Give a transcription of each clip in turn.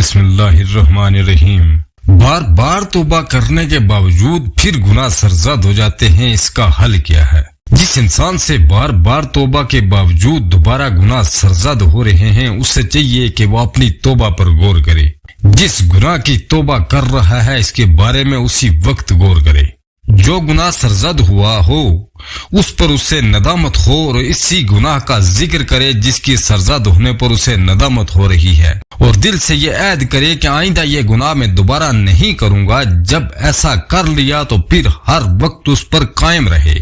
बिस्मिल्लाहिर्रहमानिर्रहीम। बार बार तौबा करने के बावजूद फिर गुनाह सरजद हो जाते हैं, इसका हल क्या है? जिस इंसान से बार बार तौबा के बावजूद दोबारा गुनाह सरजद हो रहे हैं, उससे चाहिए कि वो अपनी तौबा पर गौर करे। जिस गुनाह की तौबा कर रहा है इसके बारे में उसी वक्त गौर करे। जो गुनाह सरजद हुआ हो उस पर उसे नदामत हो और इसी गुनाह का जिक्र करे जिसकी सरजद होने पर उसे नदामत हो रही है, और दिल से ये ऐद करे कि आइंदा ये गुनाह मैं दोबारा नहीं करूंगा। जब ऐसा कर लिया तो फिर हर वक्त उस पर कायम रहे।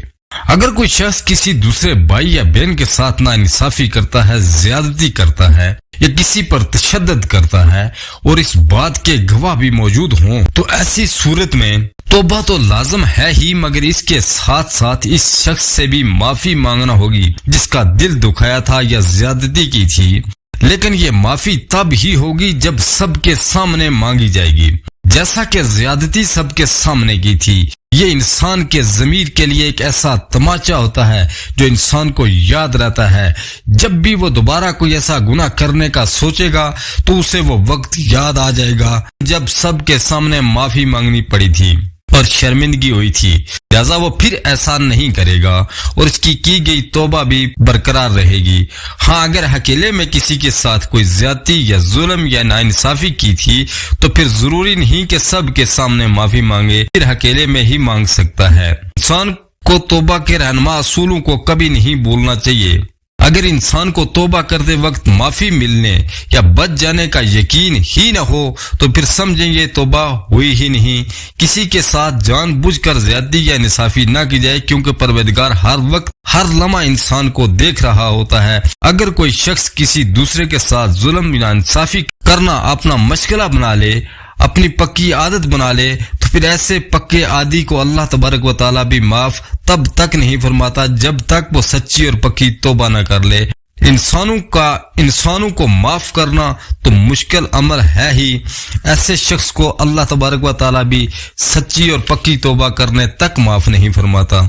अगर कोई शख्स किसी दूसरे भाई या बहन के साथ नाइंसाफी करता है, ज्यादती करता है या किसी पर तशद्दुद करता है और इस बात के गवाह भी मौजूद हों, तो ऐसी सूरत में तौबा तो लाजम है ही, मगर इसके साथ साथ इस शख्स से भी माफी मांगना होगी जिसका दिल दुखाया था या ज्यादती की थी। लेकिन ये माफी तब ही होगी जब सबके सामने मांगी जाएगी, जैसा कि ज्यादती सबके सामने की थी। ये इंसान के ज़मीर के लिए एक ऐसा तमाचा होता है जो इंसान को याद रहता है। जब भी वो दोबारा कोई ऐसा गुनाह करने का सोचेगा तो उसे वो वक्त याद आ जाएगा जब सबके सामने माफी मांगनी पड़ी थी और शर्मिंदगी हुई थी। लिहाजा वो फिर ऐसा नहीं करेगा और इसकी की गई तौबा भी बरकरार रहेगी। हाँ, अगर अकेले में किसी के साथ कोई ज्यादती या जुल्म या नाइंसाफी की थी तो फिर जरूरी नहीं कि सब के सामने माफी मांगे, फिर अकेले में ही मांग सकता है। इंसान को तौबा के रहनुमा असूलों को कभी नहीं भूलना चाहिए। अगर इंसान को तौबा करते वक्त माफी मिलने या बच जाने का यकीन ही न हो तो फिर समझेंगे तौबा हुई ही नहीं। किसी के साथ जानबूझकर ज्यादती या इंसाफी न की जाए, क्योंकि परवरदिगार हर वक्त हर लम्हा इंसान को देख रहा होता है। अगर कोई शख्स किसी दूसरे के साथ जुल्म या इंसाफी करना अपना मशगला बना ले, अपनी पक्की आदत बना ले, तो फिर ऐसे पक्के आदी को अल्लाह तबारक व तआला भी माफ तब तक नहीं फरमाता जब तक वो सच्ची और पक्की तौबा न कर ले। इंसानों को माफ करना तो मुश्किल अमल है ही, ऐसे शख्स को अल्लाह तबारक व तआला भी सच्ची और पक्की तौबा करने तक माफ नहीं फरमाता।